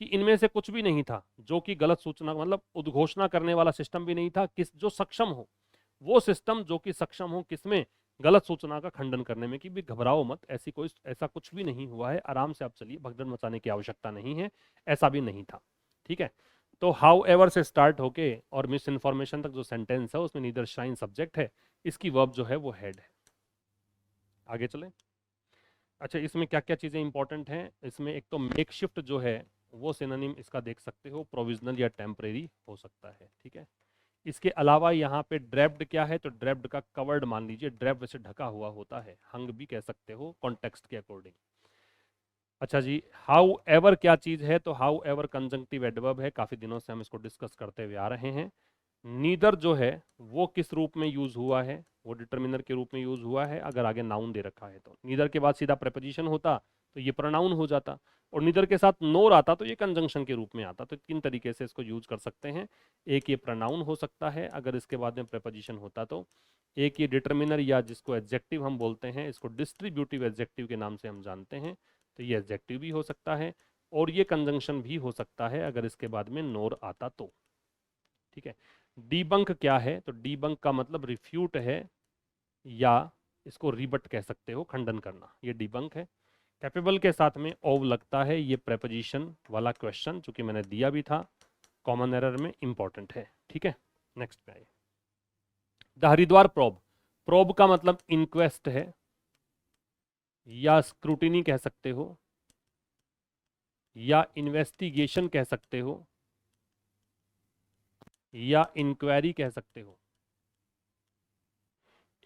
S1: कि इनमें से कुछ भी नहीं था जो कि गलत सूचना, मतलब उद्घोषणा करने वाला सिस्टम भी नहीं था, किस जो सक्षम हो, वो सिस्टम जो कि सक्षम हो किसमें, गलत सूचना का खंडन करने में। कि भी घबराओ मत, ऐसी कोई ऐसा कुछ भी नहीं हुआ है, आराम से आप चलिए, भगदड़ मचाने की आवश्यकता नहीं है, ऐसा भी नहीं था, ठीक है। तो हाउ एवर से स्टार्ट होके और मिस इन्फॉर्मेशन तक जो सेंटेंस है उसमें नीदर शाइन सब्जेक्ट है, इसकी वर्ब जो है वो हेड है। आगे चलें। अच्छा, इसमें क्या क्या चीज़ें इंपॉर्टेंट हैं, इसमें एक तो मेक शिफ्ट जो है वो सिनोनिम इसका देख सकते हो, प्रोविजनल या टेम्परेरी हो सकता है, ठीक है। इसके अलावा यहाँ पे ड्रेप्ड क्या है, तो ड्रेप्ड का कवर्ड मान लीजिए, ड्रेप वैसे ढका हुआ होता है, हंग भी कह सकते हो कॉन्टेक्स्ट के अकॉर्डिंग। अच्छा जी, हाउ एवर क्या चीज़ है, तो हाउ एवर कंजंक्टिव एडवर्ब है, काफ़ी दिनों से हम इसको डिस्कस करते हुए आ रहे हैं। नीदर जो है वो किस रूप में यूज हुआ है, वो डिटर्मिनर के रूप में यूज हुआ है, अगर आगे नाउन दे रखा है तो। नीदर के बाद सीधा प्रेपोजिशन होता तो ये प्रोनाउन हो जाता, और नीदर के साथ नोर आता तो ये कंजंक्शन के रूप में आता। तो तीन तरीके से इसको यूज कर सकते हैं। एक ये प्रोनाउन हो सकता है अगर इसके बाद में प्रेपोजिशन होता तो, एक ये डिटर्मिनर या जिसको एडजेक्टिव हम बोलते हैं, इसको डिस्ट्रीब्यूटिव एडजेक्टिव के नाम से हम जानते हैं, तो ये एडजेक्टिव भी हो सकता है, और ये कंजंक्शन भी हो सकता है अगर इसके बाद में नोर आता तो, ठीक है। डीबंक क्या है, तो डीबंक का मतलब रिफ्यूट है, या इसको रिबट कह सकते हो, खंडन करना, ये डीबंक है। कैपेबल के साथ में ओव लगता है, ये प्रेपोजिशन वाला क्वेश्चन चूंकि मैंने दिया भी था कॉमन एरर में, इंपॉर्टेंट है, ठीक है। नेक्स्ट पे आइए। द हरिद्वार प्रोब, प्रोब का मतलब इंक्वेस्ट है, या स्क्रूटिनी कह सकते हो, या इन्वेस्टिगेशन कह सकते हो, या इंक्वायरी कह सकते हो।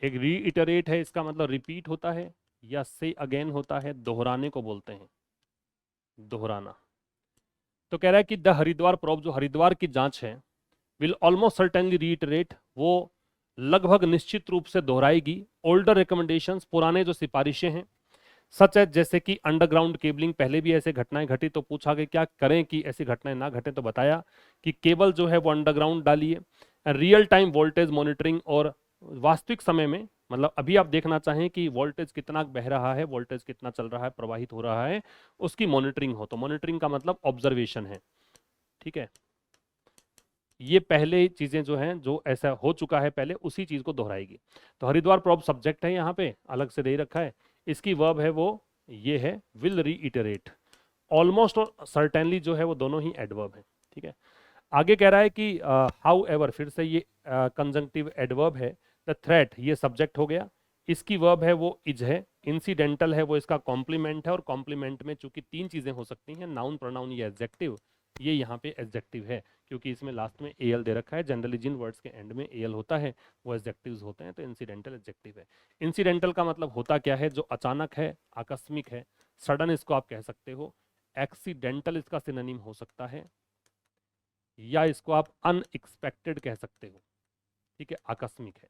S1: एक रीइटरेट है, इसका मतलब रिपीट होता है, या से अगेन होता है, दोहराने को बोलते हैं, दोहराना। तो कह रहा है कि द हरिद्वार प्रोब, जो हरिद्वार की जांच है, विल ऑलमोस्ट सर्टेनली रीइटरेट, वो लगभग निश्चित रूप से दोहराएगी ओल्डर रिकमेंडेशंस, पुराने जो सिफारिशें हैं, सच है जैसे कि अंडरग्राउंड केबलिंग, पहले भी ऐसे घटनाएं घटी, तो पूछा कि क्या करें कि ऐसी घटनाएं ना घटे, तो बताया कि केबल जो है वो अंडरग्राउंड डालिए, रियल टाइम वोल्टेज मॉनिटरिंग, और वास्तविक समय में, मतलब अभी आप देखना चाहें कि वोल्टेज कितना बह रहा है, वोल्टेज कितना चल रहा है, प्रवाहित हो रहा है, उसकी मॉनिटरिंग हो। तो मॉनिटरिंग का मतलब ऑब्जर्वेशन है, ठीक है। ये पहले चीजें जो हैं, जो ऐसा हो चुका है पहले, उसी चीज को दोहराएगी। तो हरिद्वार प्रोब सब्जेक्ट है, यहाँ पे अलग से दे रखा है। इसकी वर्ब है वो, ये है विल रीइटरेट। ऑलमोस्ट और सर्टेनली जो है वो दोनों ही एडवर्ब है, ठीक है। आगे कह रहा है कि हाउ एवर, फिर से ये कंजंक्टिव एडवर्ब है। द थ्रेट, ये सब्जेक्ट हो गया, इसकी वर्ब है वो इज है। इंसिडेंटल है वो इसका कॉम्प्लीमेंट है, और कॉम्प्लीमेंट में चूंकि तीन चीजें हो सकती हैं, नाउन, प्रोनाउन या एडजेक्टिव, ये यहाँ पे एडजेक्टिव है, क्योंकि इसमें लास्ट में एल दे रखा है। जनरली जिन वर्ड्स के एंड में एल होता है वो एडजेक्टिव्स होते हैं, तो इंसिडेंटल एडजेक्टिव है। इंसिडेंटल का मतलब होता क्या है, जो अचानक है, आकस्मिक है, सडन इसको आप कह सकते हो। एक्सीडेंटल इसका सिनोनिम हो सकता है, या इसको आप अनएक्सपेक्टेड कह सकते हो, ठीक है, आकस्मिक है।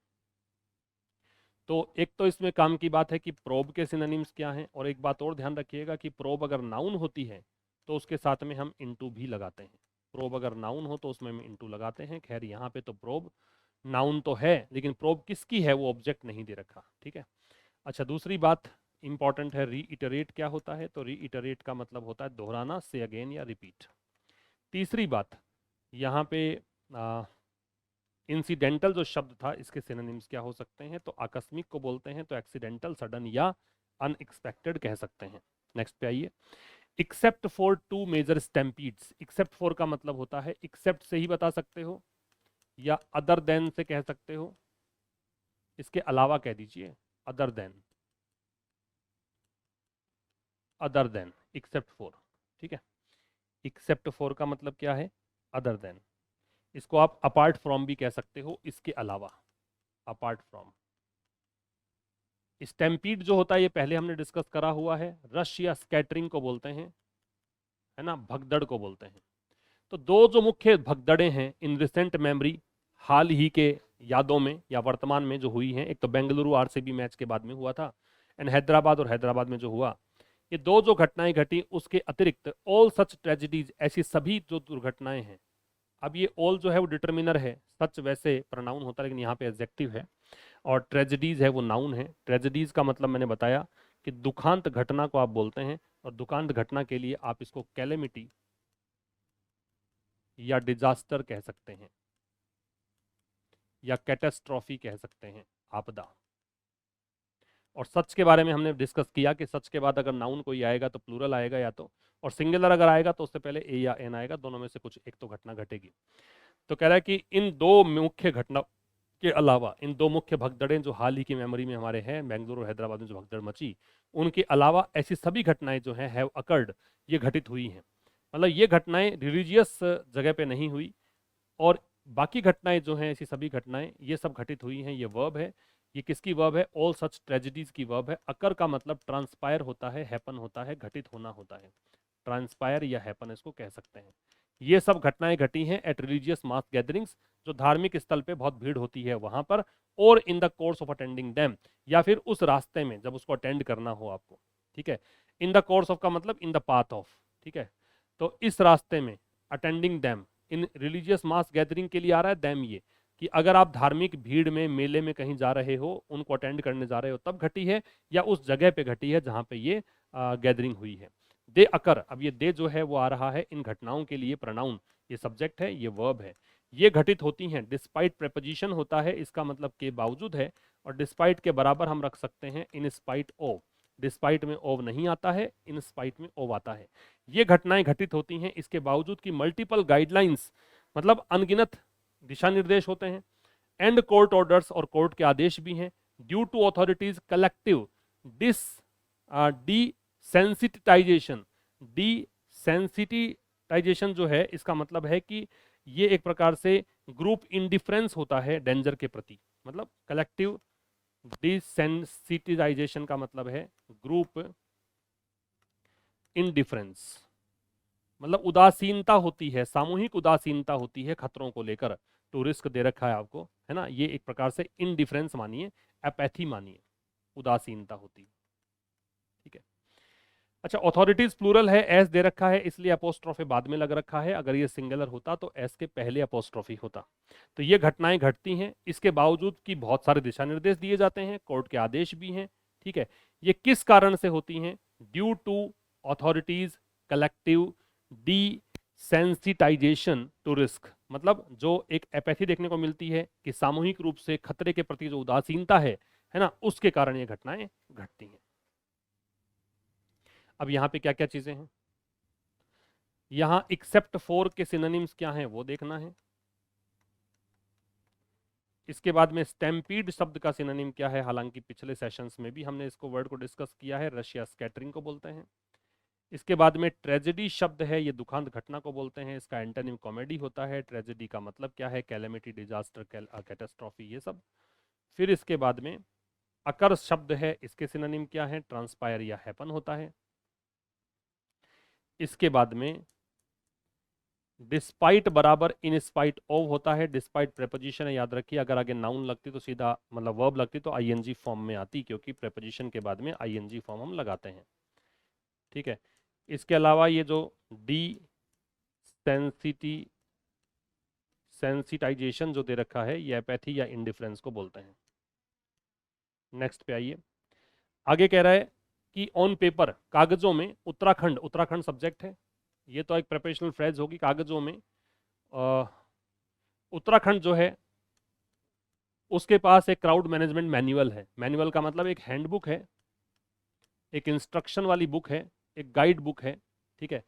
S1: तो एक तो इसमें काम की बात है कि प्रोब के सिनोनिम्स क्या हैं, और एक बात और ध्यान रखिएगा कि प्रोब अगर नाउन होती है तो उसके साथ में हम इनटू भी लगाते हैं। प्रोब अगर नाउन हो तो उसमें हम इनटू लगाते हैं। खैर यहाँ पे तो प्रोब नाउन तो है, लेकिन प्रोब किसकी है वो ऑब्जेक्ट नहीं दे रखा, ठीक है। अच्छा, दूसरी बात इंपॉर्टेंट है, रीइटरेट क्या होता है? तो रीइटरेट का मतलब होता है दोहराना, से अगेन या रिपीट। तीसरी बात यहाँ पे इंसिडेंटल जो शब्द था, इसके सिनोनिम्स क्या हो सकते हैं? तो आकस्मिक को बोलते हैं तो एक्सीडेंटल, सडन या अनएक्सपेक्टेड कह सकते हैं। नेक्स्ट पे आइए। Except for two major stampedes. Except for का मतलब होता है, एक्सेप्ट से ही बता सकते हो या अदर देन से कह सकते हो, इसके अलावा कह दीजिए, other than, other than, except for, ठीक है। एक्सेप्ट फॉर का मतलब क्या है? Other than. इसको आप अपार्ट फ्रॉम भी कह सकते हो, इसके अलावा, अपार्ट फ्रॉम। स्टैम्पीड जो होता है ये पहले हमने डिस्कस करा हुआ है, रश या स्कैटरिंग को बोलते हैं, है ना, भगदड़ को बोलते हैं। तो दो जो मुख्य भगदड़ें हैं इन रिसेंट मेमोरी, हाल ही के यादों में या वर्तमान में जो हुई हैं, एक तो बेंगलुरु आरसीबी मैच के बाद में हुआ था, एंड हैदराबाद और हैदराबाद में जो हुआ, ये दो जो घटनाएं घटी, उसके अतिरिक्त ऑल सच ट्रेजिडीज, ऐसी सभी जो दुर्घटनाएं हैं। अब ये ऑल जो है वो डिटर्मिनर है, सच वैसे प्रोनाउन होता है लेकिन यहाँ पे एडजेक्टिव है, और ट्रेजिडीज है वो नाउन है। ट्रेजिडीज का मतलब मैंने बताया कि दुखांत घटना को आप बोलते हैं, और दुखांत घटना के लिए आप इसको कैलेमिटी या डिजास्टर कह सकते हैं, या कैटेस्ट्रॉफी कह सकते हैं, आपदा। और सच के बारे में हमने डिस्कस किया कि सच के बाद अगर नाउन कोई आएगा तो प्लूरल आएगा या तो, और सिंगुलर अगर आएगा तो उससे पहले ए या एन आएगा, दोनों में से कुछ एक तो घटना घटेगी। तो कह रहा है कि इन दो मुख्य घटना के अलावा, इन दो मुख्य भगदड़ें जो हाल ही की मेमोरी में हमारे हैं, बेंगलुरु और हैदराबाद में जो भगदड़ मची, उनके अलावा ऐसी सभी घटनाएं जो हैं हैव अकर्ड, ये घटित हुई हैं। मतलब ये घटनाएं रिलीजियस जगह पे नहीं हुई, और बाकी घटनाएं जो हैं, ऐसी सभी घटनाएं ये सब घटित हुई हैं। ये वर्ब है, ये किसकी वर्ब है? ऑल सच ट्रेजिडीज की वर्ब है। अकर का मतलब ट्रांसपायर होता है, हैपन होता है, घटित होना होता है। ट्रांसपायर या हैपन इसको कह सकते हैं। ये सब घटनाएं घटी हैं एट रिलीजियस मास गैदरिंग्स, जो धार्मिक स्थल पे बहुत भीड़ होती है वहां पर, और in the course of attending dam, या फिर उस रास्ते में जब उसको अटेंड करना हो आपको, ठीक है। इन द कोर्स ऑफ का मतलब इन द पाथ ऑफ, ठीक है। तो इस रास्ते में अटेंडिंग डैम, इन रिलीजियस मास गैदरिंग के लिए आ रहा है डैम, ये कि अगर आप धार्मिक भीड़ में, मेले में कहीं जा रहे हो, उनको अटेंड करने जा रहे हो, तब घटी है, या उस जगह पे घटी है जहां पे ये गैदरिंग हुई है। दे अकर, अब ये दे जो है वो आ रहा है इन घटनाओं के लिए प्रोनाउन, ये सब्जेक्ट है, ये वर्ब है। ये घटित होती हैं, डिस्पाइट प्रेपोजिशन होता है, इसका मतलब के बावजूद है, और डिस्पाइट के बराबर हम रख सकते हैं इन स्पाइट ऑफ। डिस्पाइट में ओव नहीं आता है, इन स्पाइट में ओव आता है। ये घटनाएं घटित होती हैं इसके बावजूद कि मल्टीपल गाइडलाइंस, मतलब अनगिनत दिशा निर्देश होते हैं, एंड कोर्ट ऑर्डर्स, और कोर्ट के आदेश भी हैं, due to authorities collective desensitization. Desensitization जो है, इसका मतलब है कि ये एक प्रकार से ग्रुप इंडिफरेंस होता है डेंजर के प्रति, मतलब कलेक्टिव डिसेंसिटाइजेशन का मतलब है ग्रुप इंडिफरेंस, मतलब उदासीनता होती है, सामूहिक उदासीनता होती है खतरों को लेकर। तो रिस्क दे रखा है आपको, है ना, ये एक प्रकार से इनडिफरेंस मानिए, अपैथी मानिए, उदासीनता होती है, ठीक है। अच्छा, अथॉरिटीज प्लूरल है, एस दे रखा है इसलिए अपोस्ट्रोफी बाद में लग रखा है, अगर ये सिंगुलर होता तो एस के पहले अपोस्ट्रोफी होता। तो ये घटनाएं घटती हैं, इसके बावजूद कि बहुत सारे दिशा निर्देश दिए जाते हैं, कोर्ट के आदेश भी हैं, ठीक है। ये किस कारण से होती हैं? Due to authorities collective desensitization to risk, मतलब जो एक एपैथी देखने को मिलती है कि सामूहिक रूप से खतरे के प्रति जो उदासीनता है ना, उसके कारण ये घटनाएं घटती हैं। अब यहाँ पे क्या क्या चीजें हैं, यहाँ एक्सेप्ट फॉर के सिनोनिम्स क्या हैं वो देखना है। इसके बाद में स्टैम्पीड शब्द का सिनोनिम क्या है, हालांकि पिछले सेशंस में भी हमने इसको वर्ड को डिस्कस किया है, रशिया स्कैटरिंग को बोलते हैं। इसके बाद में ट्रेजेडी शब्द है, ये दुखांत घटना को बोलते हैं, इसका एंटोनिम कॉमेडी होता है। ट्रेजेडी का मतलब क्या है? कैलेमिटी, डिजास्टर, कैटास्ट्रॉफी, ये सब। फिर इसके बाद में अकर शब्द है, इसके सिनोनिम क्या है? ट्रांसपायर या हैपन होता है। इसके बाद में डिस्पाइट बराबर इन स्पाइट ऑफ होता है, डिस्पाइट प्रेपोजिशन है, याद रखिए। अगर आगे नाउन लगती तो सीधा मतलब वर्ब लगती तो आईएनजी फॉर्म में आती, क्योंकि प्रेपोजिशन के बाद में आईएनजी फॉर्म हम लगाते हैं। ठीक है, इसके अलावा ये जो डी सेंसिटी सेंसिटाइजेशन जो दे रखा है, ये एपैथी या इंडिफरेंस को बोलते हैं। नेक्स्ट पे आइए, आगे कह रहा है कि ऑन पेपर, कागजों में, उत्तराखंड, उत्तराखंड सब्जेक्ट है, ये तो एक प्रेपोजिशनल फ्रेज होगी। कागजों में उत्तराखंड जो है उसके पास एक क्राउड मैनेजमेंट मैनुअल है। मैनुअल का मतलब एक हैंडबुक है, एक इंस्ट्रक्शन वाली बुक है, एक गाइड बुक है। ठीक है,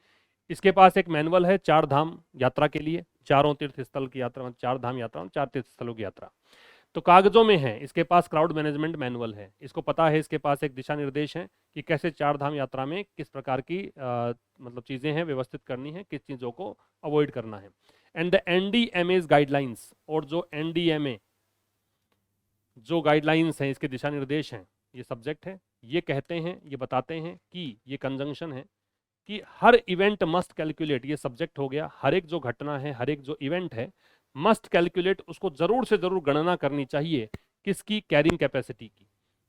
S1: इसके पास एक मैनुअल है चार धाम यात्रा के लिए, चारों तीर्थ स्थल की यात्रा, चार धाम यात्रा, चार तीर्थ स्थलों की यात्रा। तो कागजों में है, इसके पास क्राउड मैनेजमेंट मैनुअल है, इसको पता है, इसके पास एक दिशा निर्देश है कि कैसे चार धाम यात्रा में किस प्रकार की मतलब चीजें हैं व्यवस्थित करनी है, किस चीजों को अवॉइड करना है। एंड द एनडीएमए गाइडलाइंस, और जो एनडीएमए जो गाइडलाइंस हैं, इसके दिशा निर्देश हैं, ये सब्जेक्ट है। ये कहते हैं, ये बताते हैं कि ये कंजंक्शन है कि हर इवेंट मस्ट कैलकुलेट, ये सब्जेक्ट हो गया, हर एक जो घटना है, हर एक जो इवेंट है, मस्ट कैलकुलेट, उसको जरूर से जरूर गणना करनी चाहिए, किसकी, कैरिंग कैपेसिटी की,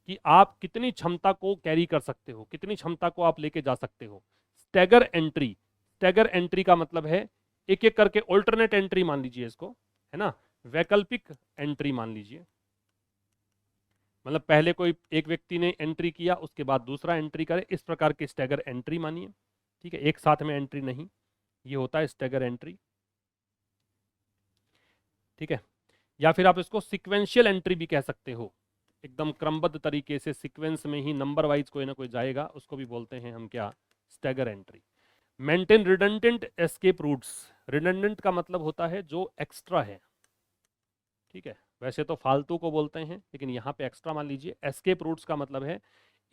S1: कि आप कितनी क्षमता को कैरी कर सकते हो, कितनी क्षमता को आप लेके जा सकते हो। स्टैगर एंट्री, स्टैगर एंट्री का मतलब है एक एक करके, ऑल्टरनेट एंट्री मान लीजिए इसको, है ना, वैकल्पिक एंट्री मान लीजिए, मतलब पहले कोई एक व्यक्ति ने एंट्री किया, उसके बाद दूसरा एंट्री करे, इस प्रकार की स्टैगर एंट्री मानिए। ठीक है, एक साथ में एंट्री नहीं, ये होता है स्टैगर एंट्री। ठीक है, या फिर आप इसको सिक्वेंशियल एंट्री भी कह सकते हो, एकदम क्रमबद्ध तरीके से सीक्वेंस में ही नंबर वाइज कोई ना कोई जाएगा, उसको भी बोलते हैं हम क्या, stagger entry. Maintain redundant escape routes, redundant का मतलब होता है जो एक्स्ट्रा है। ठीक है, वैसे तो फालतू को बोलते हैं, लेकिन यहाँ पे एक्स्ट्रा मान लीजिए। एस्केप रूट्स का मतलब है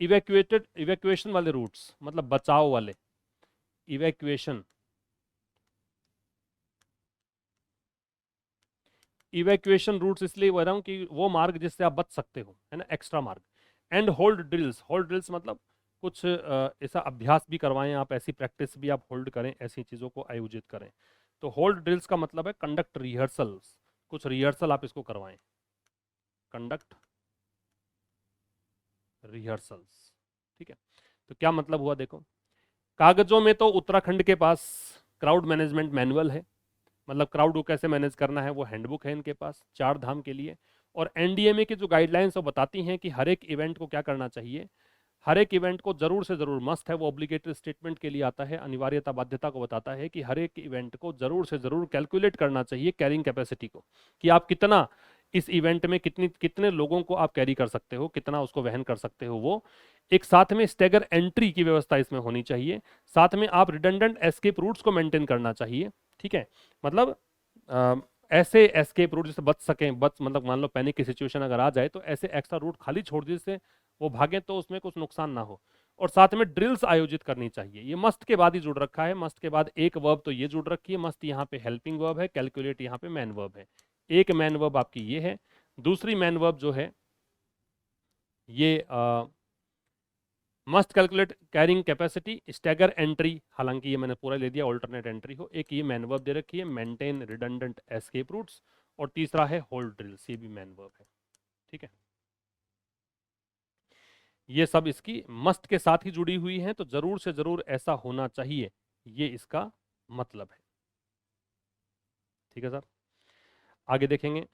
S1: इवैक्यूएटेड, इवैक्यूएशन वाले रूट्स, मतलब बचाव वाले, इवैक्यूएशन, इवैक्यूएशन रूट्स इसलिए बोल रहा हूँ कि वो मार्ग जिससे आप बच सकते हो, है ना, एक्स्ट्रा मार्ग। And hold drills, hold drills मतलब कुछ ऐसा अभ्यास भी करवाएं आप, ऐसी प्रैक्टिस भी आप होल्ड करें, ऐसी चीज़ों को आयोजित करें। तो होल्ड ड्रिल्स का मतलब है कंडक्ट रिहर्सल्स, कुछ रिहर्सल आप इसको करवाएं, कंडक्ट रिहर्सल्स। ठीक है, तो क्या मतलब हुआ देखो, कागजों में तो उत्तराखंड के पास क्राउड मैनेजमेंट मैनुअल है, मतलब क्राउड को कैसे मैनेज करना है वो हैंडबुक है इनके पास चार धाम के लिए। और एनडीएमए की जो गाइडलाइंस वो बताती हैं कि हर एक इवेंट को क्या करना चाहिए, हर एक इवेंट को जरूर से जरूर, मस्ट है वो ऑब्लिगेटरी स्टेटमेंट के लिए आता है, अनिवार्यता बाध्यता को बताता है कि हर एक इवेंट को जरूर से जरूर कैलकुलेट करना चाहिए कैरिंग कैपेसिटी को, कि आप कितना इस इवेंट में कितने लोगों को आप कैरी कर सकते हो, कितना उसको वहन कर सकते हो। वो एक साथ में स्टेगर एंट्री की व्यवस्था इसमें होनी चाहिए, साथ में आप रिडंडेंट एस्केप रूट्स को मेंटेन करना चाहिए। ठीक है, मतलब अ, ऐसे एस्केप रूट जिससे बच सकें, बच मतलब मान लो पैनिक की सिचुएशन अगर आ जाए तो ऐसे एक्स्ट्रा रूट खाली छोड़ दिए जिससे वो भागे तो उसमें कुछ नुकसान ना हो। और साथ में ड्रिल्स आयोजित करनी चाहिए, ये मस्ट के बाद ही जुड़ रखा है, मस्ट के बाद एक वर्ब तो ये जुड़ रखी है, मस्ट यहाँ पे हेल्पिंग वर्ब है, कैलकुलेट यहाँ पे मैन वर्ब है। एक मैन वर्ब आपकी ये है, दूसरी मैन वर्ब जो है ये must calculate carrying capacity, stagger entry, हालांकि ये मैंने पूरा ले दिया, ऑल्टरनेट एंट्री हो, एक ये मैन वर्ब दे रखी है, मेंटेन रिडंडेंट एस्केप रूट्स, और तीसरा है होल्ड ड्रिल्स, ये भी मैन वर्ब है। ठीक है, ये सब इसकी मस्ट के साथ ही जुड़ी हुई हैं, तो जरूर से जरूर ऐसा होना चाहिए, ये इसका मतलब है। ठीक है सर, आगे देखेंगे,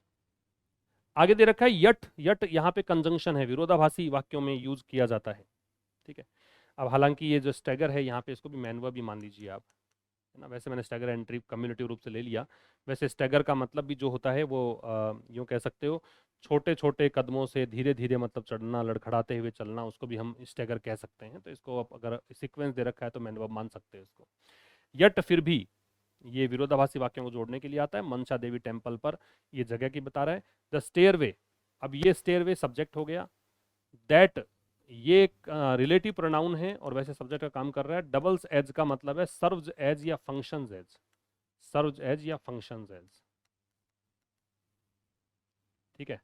S1: आगे दे रखा है यट, यट यहाँ पे कंजंक्शन है, विरोधाभासी वाक्यों में यूज किया जाता है। ठीक है, अब हालांकि ये जो स्टैगर है यहाँ पे इसको भी मैन वर्ब ही मान लीजिए आप, है ना, वैसे मैंने स्टैगर एंट्री कम्युनिटिव रूप से ले लिया। वैसे स्टैगर का मतलब भी जो होता है वो यूँ कह सकते हो छोटे छोटे कदमों से धीरे धीरे मतलब चढ़ना, लड़खड़ाते हुए चलना, उसको भी हम स्टैगर कह सकते हैं। तो इसको आप अगर सीक्वेंस दे रखा है तो मैन वर्ब मान सकते हैं इसको। यट फिर भी, ये विरोधाभासी वाक्यों को जोड़ने के लिए आता है। मनसा देवी टेम्पल पर, ये जगह की बता रहा है। द स्टेयरवे, अब ये स्टेयरवे सब्जेक्ट हो गया। दैट, ये रिलेटिव प्रोनाउन है और वैसे सब्जेक्ट का काम कर रहा है। डबल्स एज का मतलब है सर्व्स एज या फंक्शंस एज, सर्व्स एज या फंक्शंस एज। ठीक है,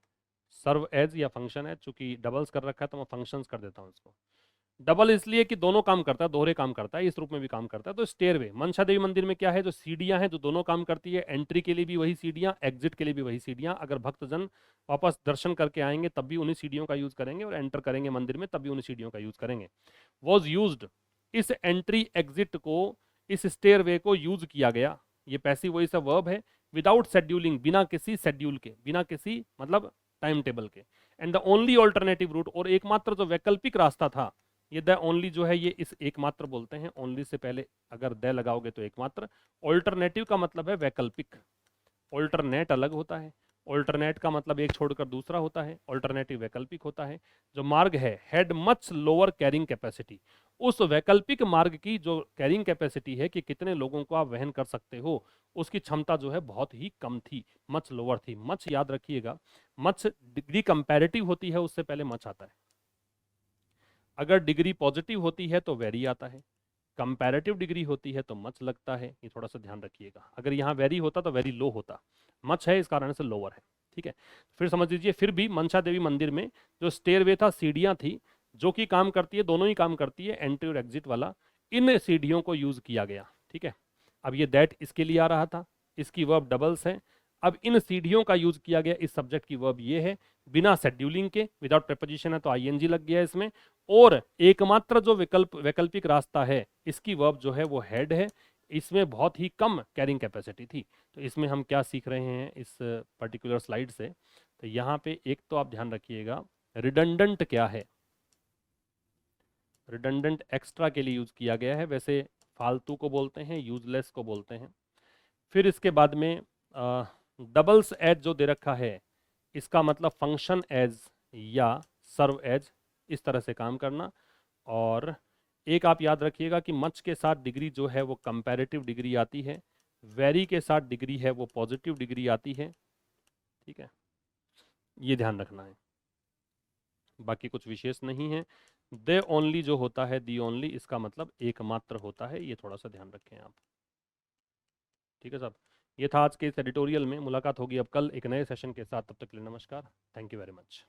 S1: सर्व एज या फंक्शन एज, चूंकि डबल्स कर रखा है तो मैं फंक्शंस कर देता हूं इसको। डबल इसलिए कि दोनों काम करता है, दोहरे काम करता है, इस रूप में भी काम करता है। तो स्टेयरवे मनसा देवी मंदिर में क्या है, जो सीढ़ियां हैं जो दोनों काम करती है, एंट्री के लिए भी वही सीढ़ियां, एग्जिट के लिए भी वही सीढ़ियां। अगर भक्तजन वापस दर्शन करके आएंगे तब भी उन्हीं सीढ़ियों का यूज करेंगे, और एंटर करेंगे मंदिर में तब भी उन्हीं सीढ़ियों का यूज करेंगे। वॉज यूज्ड, इस एंट्री एग्जिट को, इस स्टेयरवे को यूज किया गया, ये पैसिव वॉइस ऑफ वर्ब है, विदाउट शेड्यूलिंग, बिना किसी शेड्यूल के, बिना किसी मतलब टाइम टेबल के। And the only alternative root, और एकमात्र जो वैकल्पिक रास्ता था, ये द ओनली जो है ये इस एकमात्र बोलते हैं, ओनली से पहले अगर द लगाओगे तो एकमात्र। ऑल्टरनेटिव का मतलब है वैकल्पिक, ऑल्टरनेट अलग होता है, ऑल्टरनेट का मतलब एक छोड़कर दूसरा होता है, ऑल्टरनेटिव वैकल्पिक होता है। जो मार्ग है had much lower carrying capacity, उस वैकल्पिक मार्ग की जो कैरिंग कैपेसिटी है कि कितने लोगों को आप वहन कर सकते हो, उसकी क्षमता जो है बहुत ही कम थी, मच लोअर थी। मच याद रखिएगा, मच डिग्री कंपैरेटिव होती है, उससे पहले मच आता है। अगर डिग्री पॉजिटिव होती है तो वेरी आता है, कंपैरेटिव डिग्री होती है तो मच लगता है, ये थोड़ा सा ध्यान रखिएगा। अगर यहाँ वेरी होता तो वेरी लो होता, मच है इस कारण से लोअर है, ठीक है। फिर समझ लीजिए, फिर भी मनसा देवी मंदिर में जो स्टेयरवे था, सीढ़ियां थी जो कि काम करती है, दोनों ही काम करती है, एंट्री और एग्जिट वाला, इन सीढ़ियों को यूज किया गया, ठीक है। अब ये दैट इसके लिए आ रहा था, इसकी वर्ब डबल्स है। अब इन सीढ़ियों का यूज किया गया, इस सब्जेक्ट की वर्ब ये है, बिना शेड्यूलिंग के, विदाउट प्रेपोजिशन है तो आईएनजी लग गया इसमें। और एकमात्र जो वैकल्पिक रास्ता है, इसकी वर्ब जो है वो हेड है, इसमें बहुत ही कम कैरिंग कैपेसिटी थी। तो इसमें हम क्या सीख रहे हैं इस पर्टिकुलर स्लाइड से, तो यहाँ पे एक तो आप ध्यान रखिएगा, रिडंडेंट क्या है। रिडंडेंट एक्स्ट्रा के लिए यूज किया गया है, वैसे फालतू को बोलते हैं, यूजलेस को बोलते हैं। फिर इसके बाद में डबल्स एज जो दे रखा है, इसका मतलब फंक्शन एज या सर्व एज, इस तरह से काम करना। और एक आप याद रखिएगा कि मच के साथ डिग्री जो है वो कंपैरेटिव डिग्री आती है, वेरी के साथ डिग्री है वो पॉजिटिव डिग्री आती है, ठीक है, ये ध्यान रखना है। बाकी कुछ विशेष नहीं है। दे ओनली जो होता है, दी ओनली, इसका मतलब एकमात्र होता है, ये थोड़ा सा ध्यान रखें आप, ठीक है साहब। ये था आज के इस एडिटोरियल में। मुलाकात होगी अब कल एक नए सेशन के साथ, तब तक के लिए नमस्कार, थैंक यू वेरी मच।